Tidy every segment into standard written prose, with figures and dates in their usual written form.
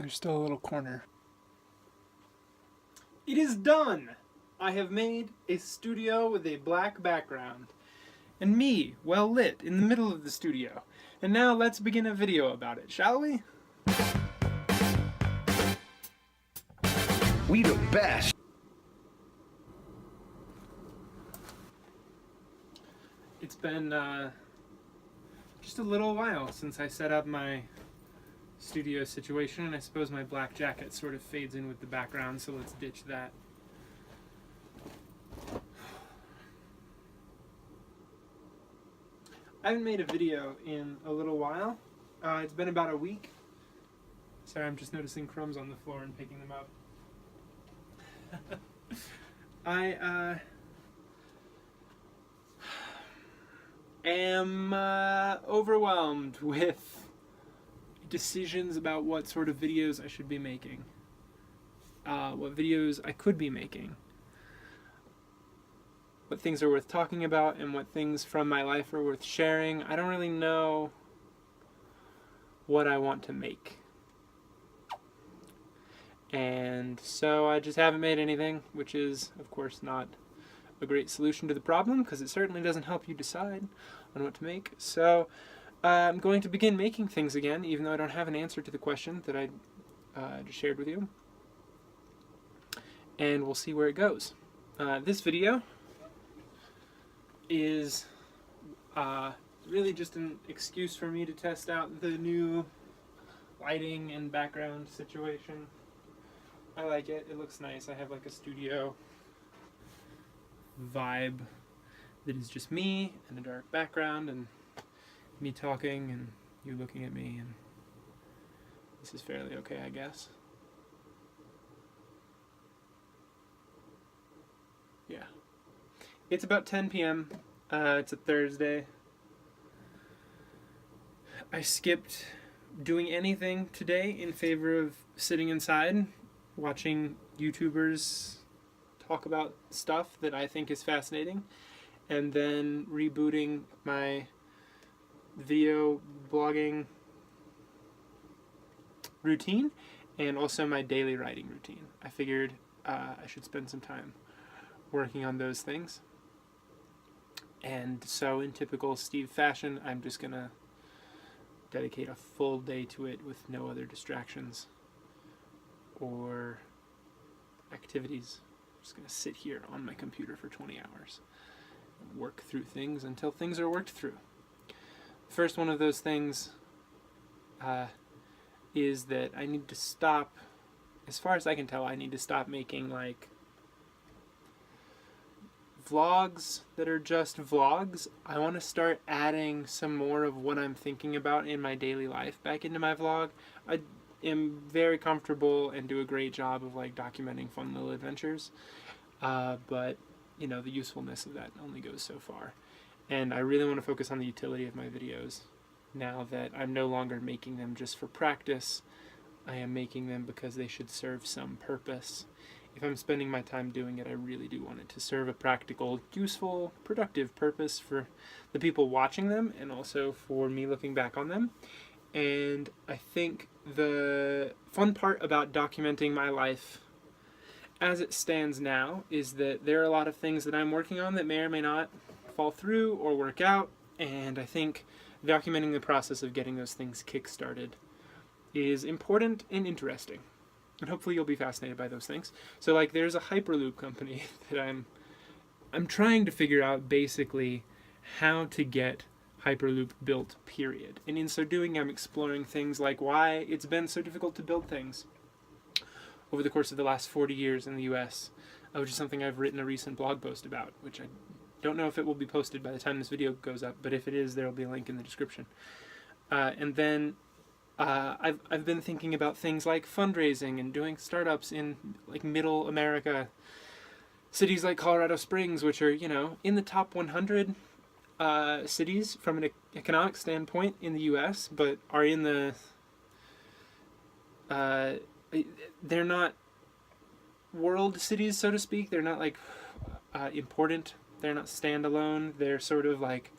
There's still a little corner. It is done! I have made a studio with a black background. And me, well lit, in the middle of the studio. And now let's begin a video about it, shall we? We the best. It's been just a little while since I set up my studio situation, and I suppose my black jacket sort of fades in with the background, so let's ditch that. I haven't made a video in a little while. It's been about a week. Sorry, I'm just noticing crumbs on the floor and picking them up. I am overwhelmed with decisions about what sort of videos I should be making, what videos I could be making, what things are worth talking about, and what things from my life are worth sharing. I don't really know what I want to make. And so I just haven't made anything, which is, of course, not a great solution to the problem, because it certainly doesn't help you decide on what to make. So I'm going to begin making things again, even though I don't have an answer to the question that I just shared with you. And we'll see where it goes. This video is really just an excuse for me to test out the new lighting and background situation. I like it. It looks nice. I have like a studio vibe that is just me and a dark background and me talking and you looking at me, and this is fairly okay, I guess. Yeah. It's about 10 p.m. It's a Thursday. I skipped doing anything today in favor of sitting inside, watching YouTubers talk about stuff that I think is fascinating, and then rebooting my video blogging routine and also my daily writing routine. I figured I should spend some time working on those things. And so in typical Steve fashion, I'm just going to dedicate a full day to it with no other distractions or activities. I'm just going to sit here on my computer for 20 hours and work through things until things are worked through. The first one of those things is that I need to stop, as far as I can tell, I need to stop making like vlogs that are just vlogs. I want to start adding some more of what I'm thinking about in my daily life back into my vlog. I am very comfortable and do a great job of like documenting fun little adventures, but you know, the usefulness of that only goes so far, and I really want to focus on the utility of my videos now that I'm no longer making them just for practice. I am making them because they should serve some purpose. If I'm spending my time doing it, I really do want it to serve a practical, useful, productive purpose for the people watching them and also for me looking back on them. And I think the fun part about documenting my life as it stands now is that there are a lot of things that I'm working on that may or may not fall through or work out, and I think documenting the process of getting those things kick-started is important and interesting. And hopefully you'll be fascinated by those things. So like there's a Hyperloop company that I'm trying to figure out basically how to get Hyperloop built, period. And in so doing, I'm exploring things like why it's been so difficult to build things over the course of the last 40 years in the US, which is something I've written a recent blog post about, which I don't know if it will be posted by the time this video goes up, but if it is, there will be a link in the description. And then I've been thinking about things like fundraising and doing startups in like middle America, cities like Colorado Springs, which are, you know, in the top 100 cities from an economic standpoint in the US, but are in the they're not world cities, so to speak. They're not like important. They're not standalone. They're sort of like,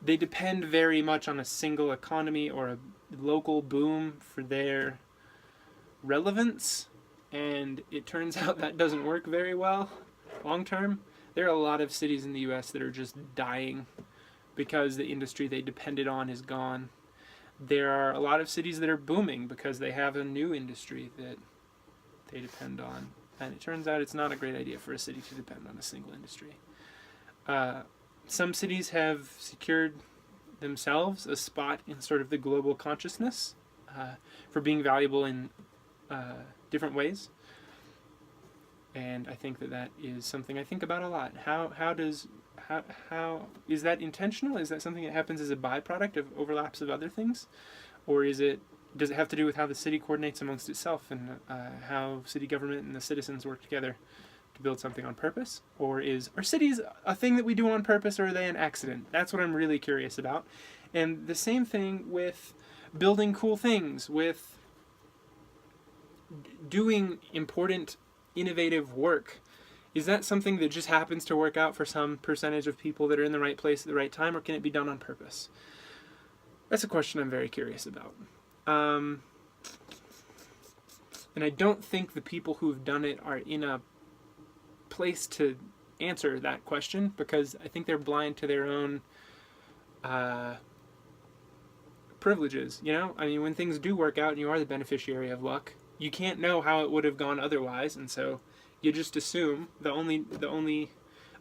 they depend very much on a single economy or a local boom for their relevance, and it turns out that doesn't work very well long term. There are a lot of cities in the US that are just dying because the industry they depended on is gone. There are a lot of cities that are booming because they have a new industry that they depend on. And it turns out it's not a great idea for a city to depend on a single industry. Some cities have secured themselves a spot in sort of the global consciousness for being valuable in different ways. And I think that is something I think about a lot. How is that intentional? Is that something that happens as a byproduct of overlaps of other things? Or does it have to do with how the city coordinates amongst itself and how city government and the citizens work together to build something on purpose? Or are cities a thing that we do on purpose, or are they an accident? That's what I'm really curious about. And the same thing with building cool things, with doing important, innovative work. Is that something that just happens to work out for some percentage of people that are in the right place at the right time, or can it be done on purpose? That's a question I'm very curious about. And I don't think the people who've done it are in a place to answer that question, because I think they're blind to their own privileges, you know? I mean, when things do work out and you are the beneficiary of luck, you can't know how it would have gone otherwise, and so you just assume the only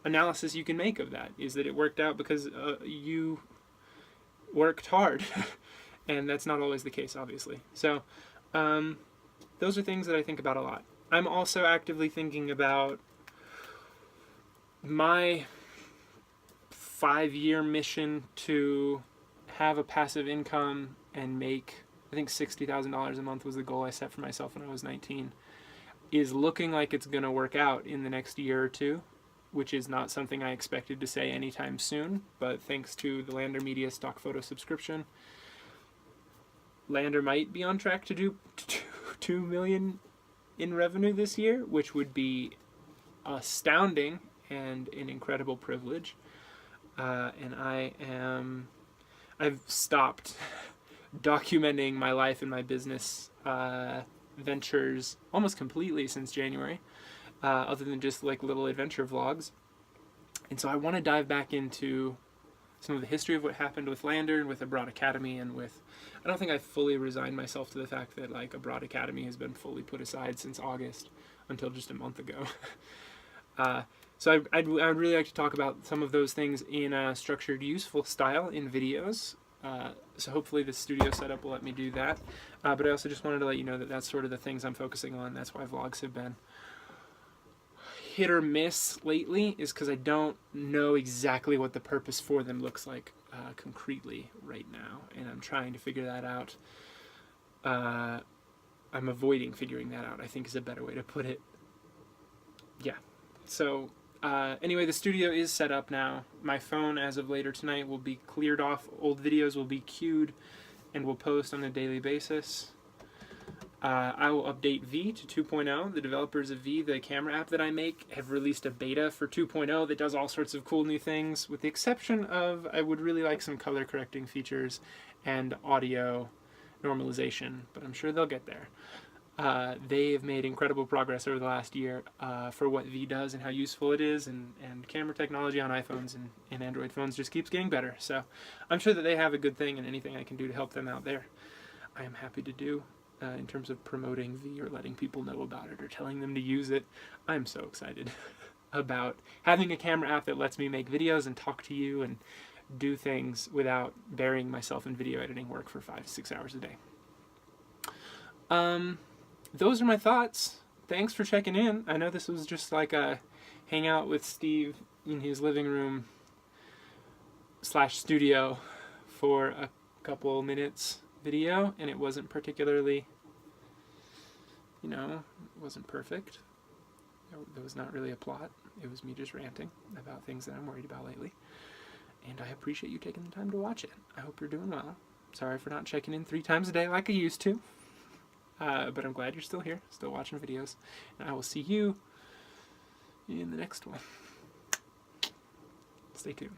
analysis you can make of that is that it worked out because you worked hard. And that's not always the case, obviously. So those are things that I think about a lot. I'm also actively thinking about my 5-year mission to have a passive income and make, I think $60,000 a month was the goal I set for myself when I was 19, is looking like it's going to work out in the next year or two, which is not something I expected to say anytime soon, but thanks to the Lander Media stock photo subscription, Lander might be on track to do $2 million in revenue this year, which would be astounding and an incredible privilege. And I've stopped documenting my life and my business ventures almost completely since January, other than just like little adventure vlogs. And so I want to dive back into some of the history of what happened with Lander and with Abroad Academy, and with, I don't think I fully resigned myself to the fact that like Abroad Academy has been fully put aside since August until just a month ago. So I'd really like to talk about some of those things in a structured, useful style in videos. So hopefully the studio setup will let me do that. But I also just wanted to let you know that that's sort of the things I'm focusing on. That's why vlogs have been hit or miss lately, is because I don't know exactly what the purpose for them looks like concretely right now, and I'm trying to figure that out. I'm avoiding figuring that out, I think, is a better way to put it. Yeah. So anyway, the studio is set up now. My phone, as of later tonight, will be cleared off. Old videos will be queued and will post on a daily basis. I will update V to 2.0. The developers of V, the camera app that I make, have released a beta for 2.0 that does all sorts of cool new things, with the exception of I would really like some color correcting features and audio normalization, but I'm sure they'll get there. They have made incredible progress over the last year for what V does and how useful it is, and camera technology on iPhones and Android phones just keeps getting better. So I'm sure that they have a good thing, and anything I can do to help them out there, I am happy to do. In terms of promoting V or letting people know about it or telling them to use it, I'm so excited about having a camera app that lets me make videos and talk to you and do things without burying myself in video editing work for 5 to 6 hours a day. Those are my thoughts. Thanks for checking in. I know this was just like a hangout with Steve in his living room / studio for a couple minutes video, and it wasn't particularly, it wasn't perfect. There was not really a plot. It was me just ranting about things that I'm worried about lately, and I appreciate you taking the time to watch it. I hope you're doing well. Sorry for not checking in 3 times a day like I used to, but I'm glad you're still here, still watching videos, and I will see you in the next one. Stay tuned.